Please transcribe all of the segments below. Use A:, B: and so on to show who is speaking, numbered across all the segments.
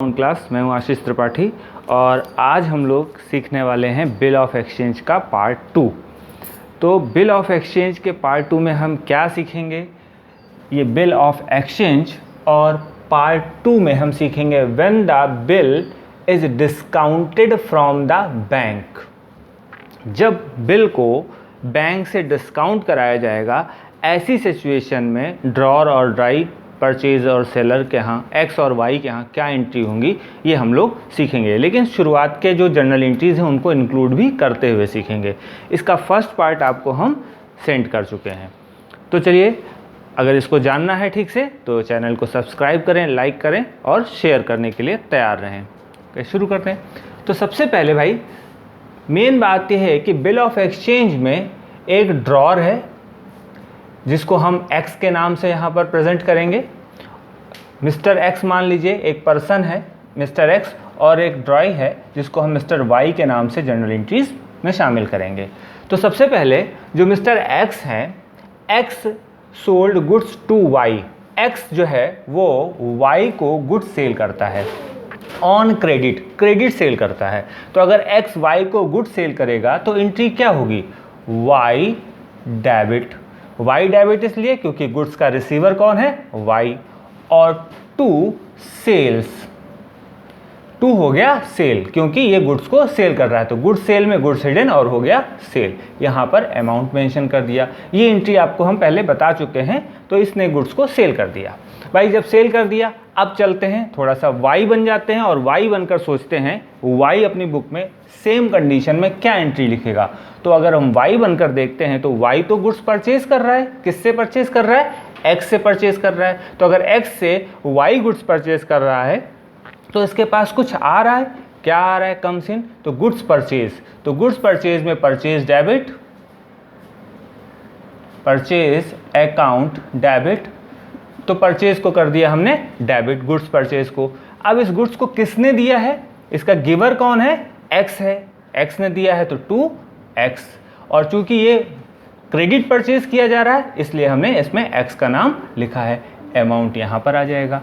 A: Class मैं हूं आशीष त्रिपाठी और आज हम लोग सीखने वाले हैं बिल ऑफ एक्सचेंज का पार्ट 2। तो बिल ऑफ एक्सचेंज के पार्ट 2 में हम क्या सीखेंगे, ये बिल ऑफ एक्सचेंज, और पार्ट 2 में हम सीखेंगे when the bill is discounted from the bank. जब बिल को बैंक से डिस्काउंट कराया जाएगा, ऐसी सिचुएशन में ड्रॉर और राइट परचेज और सेलर के यहाँ एक्स और वाई के यहाँ क्या एंट्री होंगी, ये हम लोग सीखेंगे। लेकिन शुरुआत के जो जर्नल एंट्रीज़ हैं उनको इंक्लूड भी करते हुए सीखेंगे। इसका फर्स्ट पार्ट आपको हम सेंड कर चुके हैं। तो चलिए, अगर इसको जानना है ठीक से तो चैनल को सब्सक्राइब करें, लाइक करें और शेयर करने के लिए तैयार रहें। शुरू करते हैं। तो सबसे पहले भाई मेन बात यह है कि बिल ऑफ एक्सचेंज में एक ड्रॉर है जिसको हम x के नाम से यहाँ पर प्रेजेंट करेंगे। मिस्टर x मान लीजिए एक पर्सन है मिस्टर x, और एक ड्रॉई है जिसको हम मिस्टर y के नाम से जर्नल एंट्रीज में शामिल करेंगे। तो सबसे पहले जो मिस्टर x हैं, x sold goods to y। x जो है वो y को गुड्स सेल करता है ऑन क्रेडिट, क्रेडिट सेल करता है। तो अगर x y को गुड्स सेल करेगा तो एंट्री क्या होगी, y डेबिट। y डेबिट इसलिए क्योंकि गुड्स का रिसीवर कौन है, y, और टू सेल्स, टू हो गया सेल क्योंकि ये गुड्स को सेल कर रहा है। तो गुड्स सेल में गुड्स हिडन और हो गया सेल। यहाँ पर अमाउंट मेंशन कर दिया। ये एंट्री आपको हम पहले बता चुके हैं। तो इसने गुड्स को सेल कर दिया। भाई जब सेल कर दिया, अब चलते हैं थोड़ा सा y बन जाते हैं और y बनकर सोचते हैं y अपनी बुक में सेम कंडीशन में क्या एंट्री लिखेगा। तो अगर हम y बनकर देखते हैं तो y तो गुड्स परचेज कर रहा है, किससे परचेज कर रहा है, x से परचेज कर रहा है। तो अगर x से y गुड्स परचेज कर रहा है तो इसके पास कुछ आ रहा है, क्या आ रहा है, कम्स इन, तो गुड्स परचेज। तो गुड्स परचेज में purchase debit, purchase account debit. तो परचेज को कर दिया हमने डेबिट, गुड्स परचेज को। अब इस गुड्स को किसने दिया है, इसका गिवर कौन है, x है, x ने दिया है तो 2x। और चूंकि ये क्रेडिट परचेज किया जा रहा है इसलिए हमने इसमें x का नाम लिखा है, अमाउंट यहाँ पर आ जाएगा।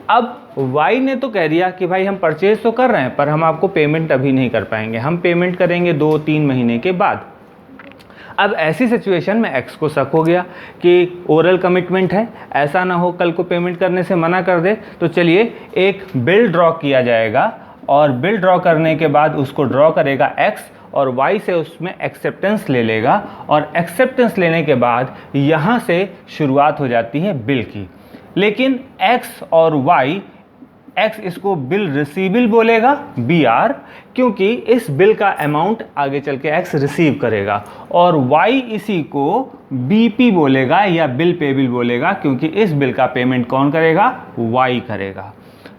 A: अब y ने तो कह दिया कि भाई हम परचेज तो कर रहे हैं पर हम आपको पेमेंट अभी नहीं कर पाएंगे, हम पेमेंट करेंगे 2-3 महीने के बाद। अब ऐसी सिचुएशन में x को शक हो गया कि ओरल कमिटमेंट है, ऐसा ना हो कल को पेमेंट करने से मना कर दे। तो चलिए एक बिल ड्रॉ किया जाएगा और बिल ड्रॉ करने के बाद उसको ड्रॉ करेगा x और y से उसमें एक्सेप्टेंस ले लेगा, और एक्सेप्टेंस लेने के बाद यहाँ से शुरुआत हो जाती है बिल की। लेकिन x और y, x इसको बिल रिसीवेबल बोलेगा BR, क्योंकि इस बिल का अमाउंट आगे चल के x रिसीव करेगा, और y इसी को BP बोलेगा या बिल पेबल बोलेगा क्योंकि इस बिल का पेमेंट कौन करेगा, y करेगा।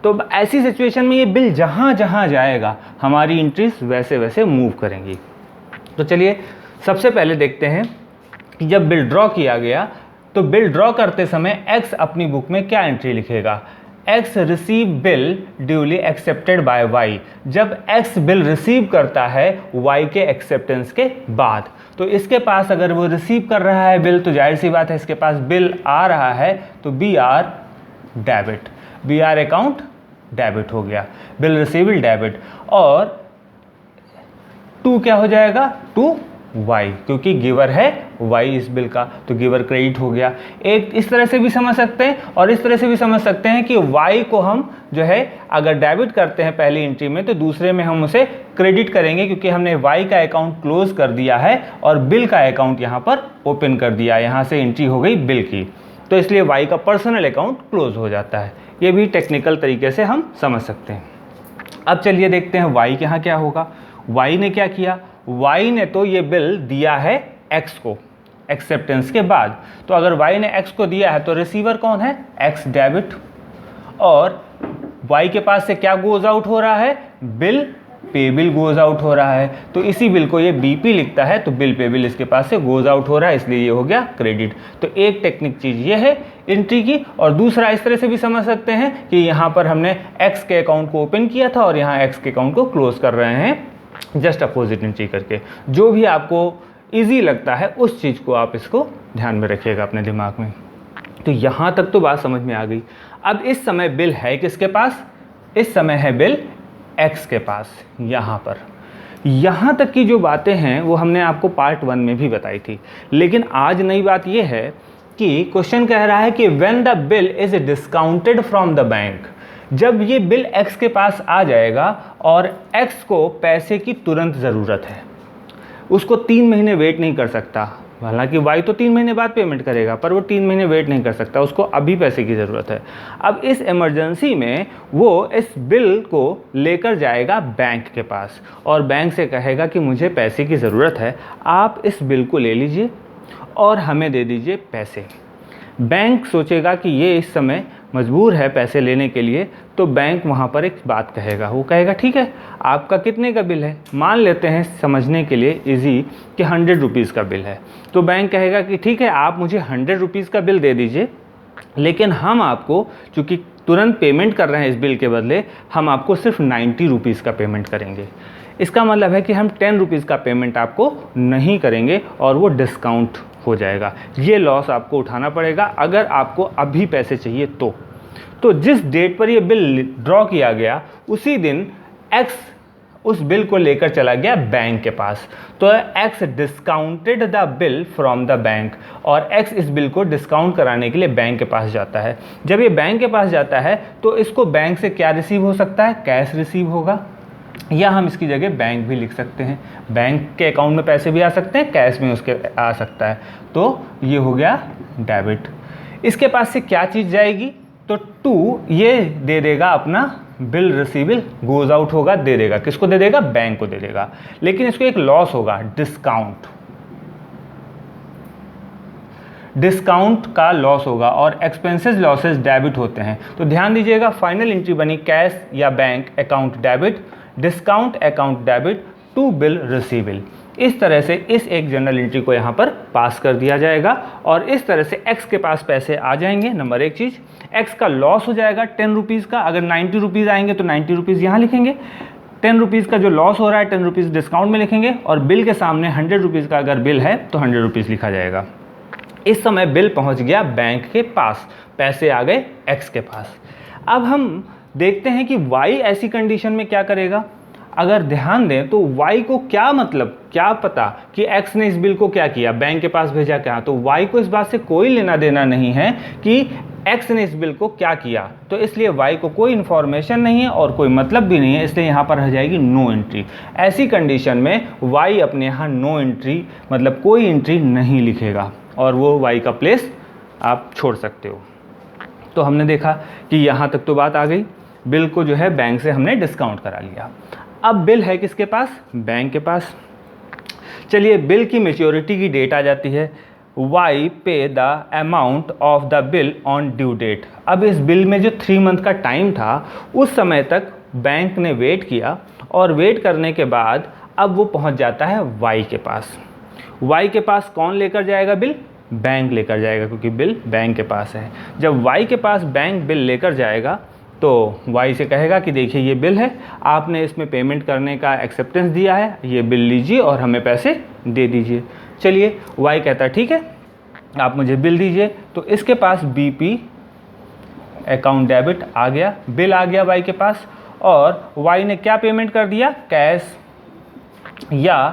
A: तो ऐसी सिचुएशन में ये बिल जहाँ जहाँ जाएगा हमारी एंट्रीज वैसे वैसे मूव करेंगी। तो चलिए सबसे पहले देखते हैं कि जब बिल ड्रॉ किया गया तो बिल ड्रॉ करते समय x अपनी बुक में क्या एंट्री लिखेगा, x receive bill duly accepted by y। जब x बिल रिसीव करता है y के एक्सेप्टेंस के बाद, तो इसके पास अगर वो रिसीव कर रहा है बिल तो जाहिर सी बात है इसके पास बिल आ रहा है, तो BR debit, BR account debit हो गया, बिल रिसीवेबल डेबिट। और 2 क्या हो जाएगा, 2y, क्योंकि गिवर है y इस बिल का, तो गिवर क्रेडिट हो गया। एक इस तरह से भी समझ सकते हैं और इस तरह से भी समझ सकते हैं कि y को हम जो है अगर डेबिट करते हैं पहली एंट्री में तो दूसरे में हम उसे क्रेडिट करेंगे क्योंकि हमने y का अकाउंट क्लोज कर दिया है और बिल का अकाउंट यहाँ पर ओपन कर दिया। यहाँ से एंट्री हो गई बिल की, तो इसलिए y का पर्सनल अकाउंट क्लोज हो जाता है। ये भी टेक्निकल तरीके से हम समझ सकते हैं। अब चलिए देखते हैं y के यहाँ क्या होगा। y ने क्या किया, y ने तो ये बिल दिया है x को एक्सेप्टेंस के बाद। तो अगर y ने x को दिया है तो रिसीवर कौन है, x डेबिट, और y के पास से क्या गोज आउट हो रहा है, बिल पेबिल गोज आउट हो रहा है। तो इसी बिल को ये BP लिखता है तो बिल पेबिल इसके पास से गोज आउट हो रहा है, इसलिए ये हो गया क्रेडिट। तो एक टेक्निक चीज़ ये है एंट्री की, और दूसरा इस तरह से भी समझ सकते हैं कि यहाँ पर हमने x के अकाउंट को ओपन किया था और यहाँ x के अकाउंट को क्लोज कर रहे हैं जस्ट अपोजिट एंट्री करके। जो भी आपको ईजी लगता है उस चीज़ को आप इसको ध्यान में रखिएगा अपने दिमाग में। तो यहाँ तक तो बात समझ में आ गई। अब इस समय बिल है किसके पास, इस समय है बिल एक्स के पास। यहाँ पर यहाँ तक की जो बातें हैं वो हमने आपको पार्ट 1 में भी बताई थी, लेकिन आज नई बात ये है कि क्वेश्चन कह रहा है कि when the bill is discounted from the bank, जब ये बिल एक्स के पास आ जाएगा और एक्स को पैसे की तुरंत ज़रूरत है, उसको 3 महीने वेट नहीं कर सकता। हालांकि वाई तो 3 महीने बाद पेमेंट करेगा, पर वो 3 महीने वेट नहीं कर सकता, उसको अभी पैसे की ज़रूरत है। अब इस इमरजेंसी में वो इस बिल को लेकर जाएगा बैंक के पास और बैंक से कहेगा कि मुझे पैसे की ज़रूरत है, आप इस बिल को ले लीजिए और हमें दे दीजिए पैसे। बैंक सोचेगा कि ये इस समय मजबूर है पैसे लेने के लिए, तो बैंक वहाँ पर एक बात कहेगा, वो कहेगा ठीक है, आपका कितने का बिल है। मान लेते हैं समझने के लिए इजी कि 100 रुपीज़ का बिल है, तो बैंक कहेगा कि ठीक है, आप मुझे 100 रुपीज़ का बिल दे दीजिए, लेकिन हम आपको, चूँकि तुरंत पेमेंट कर रहे हैं इस बिल के बदले, हम आपको सिर्फ 90 रुपीज़ का पेमेंट करेंगे। इसका मतलब है कि हम 10 रुपीज़ का पेमेंट आपको नहीं करेंगे और वो डिस्काउंट हो जाएगा। ये लॉस आपको उठाना पड़ेगा अगर आपको अभी पैसे चाहिए तो जिस डेट पर ये बिल ड्रॉ किया गया उसी दिन एक्स उस बिल को लेकर चला गया बैंक के पास, तो x discounted the bill from the bank, और एक्स इस बिल को डिस्काउंट कराने के लिए बैंक के पास जाता है। जब ये बैंक के पास जाता है तो इसको बैंक से क्या रिसीव हो सकता है, कैश रिसीव होगा, या हम इसकी जगह बैंक भी लिख सकते हैं। बैंक के अकाउंट में पैसे भी आ सकते हैं, कैश में उसके आ सकता है, तो ये हो गया डेबिट। इसके पास से क्या चीज़ जाएगी, तो 2 ये दे देगा अपना बिल रिसीवेबल गोज आउट होगा, दे देगा, किसको दे देगा, बैंक को दे देगा। लेकिन इसको एक लॉस होगा, डिस्काउंट का लॉस होगा, और एक्सपेंसेस लॉसेस डेबिट होते हैं। तो ध्यान दीजिएगा, फाइनल एंट्री बनी कैश या bank account debit, discount account debit to bill receivable. इस तरह से इस एक जनरल एंट्री को यहाँ पर पास कर दिया जाएगा और इस तरह से एक्स के पास पैसे आ जाएंगे। नंबर 1 चीज़, एक्स का लॉस हो जाएगा 10 रुपीज़ का। अगर 90 रुपीज़ आएंगे तो 90 रुपीज़ यहाँ लिखेंगे, 10 रुपीज़ का जो लॉस हो रहा है 10 रुपीज़ डिस्काउंट में लिखेंगे, और बिल के सामने 100 रुपीज़ का अगर बिल है तो 100 रुपीज़ लिखा जाएगा। इस समय बिल पहुँच गया बैंक के पास, पैसे आ गए एक्स के पास। अब हम देखते हैं कि वाई ऐसी कंडीशन में क्या करेगा। अगर ध्यान दें तो y को क्या मतलब, क्या पता कि x ने इस बिल को क्या किया, बैंक के पास भेजा क्या, तो y को इस बात से कोई लेना देना नहीं है कि x ने इस बिल को क्या किया, तो इसलिए y को कोई इन्फॉर्मेशन नहीं है और कोई मतलब भी नहीं है, इसलिए यहाँ पर रह जाएगी नो एंट्री। ऐसी कंडीशन में y अपने यहाँ नो एंट्री मतलब कोई एंट्री नहीं लिखेगा और वो y का प्लेस आप छोड़ सकते हो। तो हमने देखा कि यहाँ तक तो बात आ गई, बिल को जो है बैंक से हमने डिस्काउंट करा लिया। अब बिल है किसके पास, बैंक के पास। चलिए, बिल की मैच्योरिटी की डेट आ जाती है, Y pay the amount of the bill on due date. अब इस बिल में जो 3 मंथ का टाइम था उस समय तक बैंक ने वेट किया, और वेट करने के बाद अब वो पहुंच जाता है वाई के पास। वाई के पास कौन लेकर जाएगा बिल, बैंक लेकर जाएगा, क्योंकि बिल बैंक के पास है। जब वाई के पास बैंक बिल लेकर जाएगा तो वाई से कहेगा कि देखिए ये बिल है, आपने इसमें पेमेंट करने का एक्सेप्टेंस दिया है, ये बिल लीजिए और हमें पैसे दे दीजिए। चलिए, वाई कहता है ठीक है, आप मुझे बिल दीजिए। तो इसके पास बीपी अकाउंट डेबिट आ गया, बिल आ गया वाई के पास, और वाई ने क्या पेमेंट कर दिया, कैश या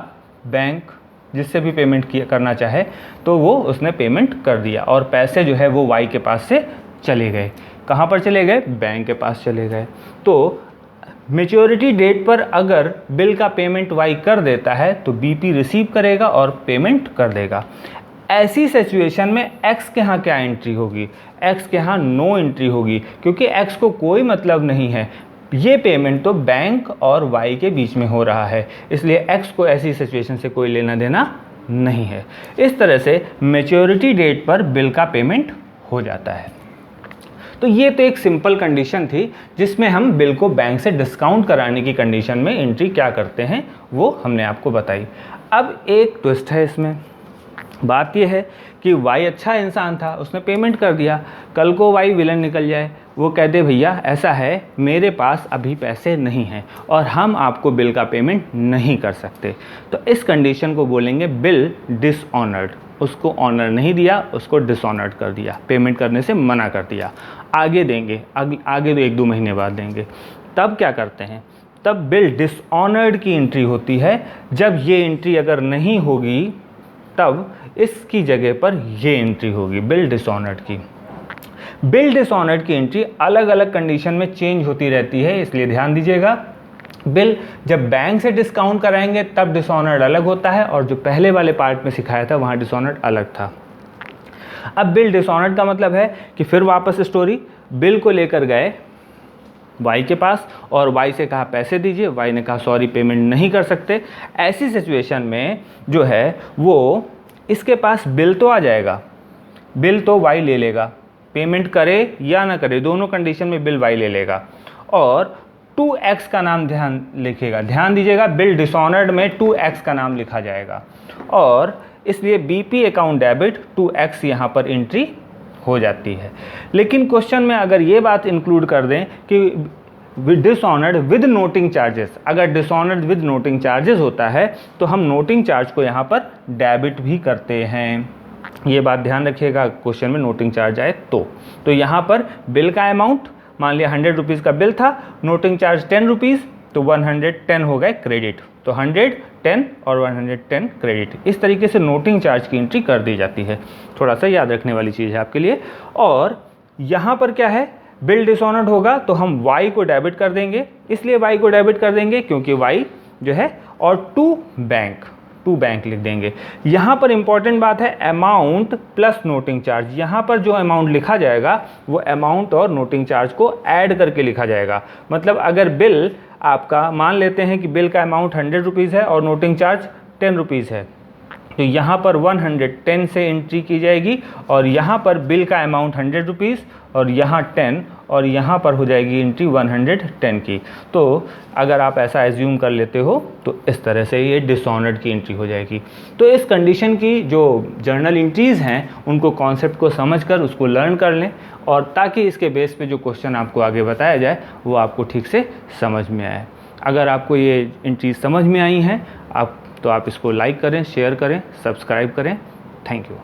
A: बैंक, जिससे भी पेमेंट करना चाहे तो वो उसने पेमेंट कर दिया, और पैसे जो है वो वाई के पास से चले गए। कहाँ पर चले गए, बैंक के पास चले गए। तो मैच्योरिटी डेट पर अगर बिल का पेमेंट वाई कर देता है तो बीपी रिसीव करेगा और पेमेंट कर देगा। ऐसी सिचुएशन में एक्स के यहाँ क्या एंट्री होगी, एक्स के यहाँ नो एंट्री होगी, क्योंकि एक्स को कोई मतलब नहीं है, ये पेमेंट तो बैंक और वाई के बीच में हो रहा है, इसलिए एक्स को ऐसी सिचुएशन से कोई लेना देना नहीं है। इस तरह से मैच्योरिटी डेट पर बिल का पेमेंट हो जाता है। तो ये तो एक सिंपल कंडीशन थी जिसमें हम बिल को बैंक से डिस्काउंट कराने की कंडीशन में एंट्री क्या करते हैं वो हमने आपको बताई। अब एक ट्विस्ट है इसमें, बात यह है कि वाई अच्छा इंसान था, उसने पेमेंट कर दिया, कल को वाई विलन निकल जाए, वो कहते भैया ऐसा है मेरे पास अभी पैसे नहीं हैं और हम आपको बिल का पेमेंट नहीं कर सकते, तो इस कंडीशन को बोलेंगे बिल डिसऑनर्ड। उसको ऑनर नहीं दिया, उसको डिसऑनर्ड कर दिया, पेमेंट करने से मना कर दिया। आगे देंगे, आगे तो 1-2 महीने बाद देंगे। तब क्या करते हैं, तब बिल डिसऑनर्ड की एंट्री होती है। जब ये एंट्री अगर नहीं होगी तब इसकी जगह पर ये एंट्री होगी, बिल डिसऑनर्ड की। बिल डिसऑनर्ड की एंट्री अलग अलग कंडीशन में चेंज होती रहती है, इसलिए ध्यान दीजिएगा। बिल जब बैंक से डिस्काउंट कराएंगे तब डिसऑनर्ड अलग होता है, और जो पहले वाले पार्ट में सिखाया था वहाँ डिसऑनर्ड अलग था। अब बिल डिसऑनर्ड का मतलब है कि फिर वापस स्टोरी, बिल को लेकर गए वाई के पास और वाई से कहा पैसे दीजिए, वाई ने कहा सॉरी पेमेंट नहीं कर सकते। ऐसी सिचुएशन में जो है वो इसके पास बिल तो आ जाएगा, बिल तो वाई ले लेगा, पेमेंट करे या ना करे दोनों कंडीशन में बिल वाई ले लेगा, और 2x का नाम ध्यान दीजिएगा, बिल डिसऑनर्ड में 2x का नाम लिखा जाएगा, और इसलिए बीपी अकाउंट डेबिट 2x यहाँ पर एंट्री हो जाती है। लेकिन क्वेश्चन में अगर ये बात इंक्लूड कर दें कि डिसऑनर्ड विद नोटिंग चार्जेस, अगर डिसऑनर्ड विद नोटिंग चार्जेस होता है तो हम नोटिंग चार्ज को यहाँ पर डेबिट भी करते हैं। ये बात ध्यान रखिएगा, क्वेश्चन में नोटिंग चार्ज आए तो यहाँ पर बिल का अमाउंट मान लिया 100 रुपीज़ का बिल था, नोटिंग चार्ज 10 रुपीज़, तो 110 हो गए क्रेडिट, तो 110 और 110 क्रेडिट। इस तरीके से नोटिंग चार्ज की एंट्री कर दी जाती है, थोड़ा सा याद रखने वाली चीज़ है आपके लिए। और यहाँ पर क्या है, बिल डिसऑनर्ड होगा तो हम y को डेबिट कर देंगे, इसलिए y को डेबिट कर देंगे क्योंकि y जो है, और टू बैंक लिख देंगे। यहाँ पर इंपॉर्टेंट बात है अमाउंट प्लस नोटिंग चार्ज, यहाँ पर जो अमाउंट लिखा जाएगा वो अमाउंट और नोटिंग चार्ज को ऐड करके लिखा जाएगा। मतलब अगर बिल आपका मान लेते हैं कि बिल का अमाउंट 100 रुपीज़ है और नोटिंग चार्ज 10 रुपीज़ है, तो यहाँ पर 110 से एंट्री की जाएगी, और यहाँ पर बिल का अमाउंट 100 रुपीज़ और यहाँ 10, और यहाँ पर हो जाएगी एंट्री 110 की। तो अगर आप ऐसा एज्यूम कर लेते हो तो इस तरह से ये डिसऑनर्ड की एंट्री हो जाएगी। तो इस कंडीशन की जो जर्नल एंट्रीज़ हैं उनको कॉन्सेप्ट को समझकर उसको लर्न कर लें, और ताकि इसके बेस पे जो क्वेश्चन आपको आगे बताया जाए वो आपको ठीक से समझ में आए। अगर आपको ये एंट्रीज समझ में आई हैं तो आप इसको लाइक करें, शेयर करें, सब्सक्राइब करें। Thank you.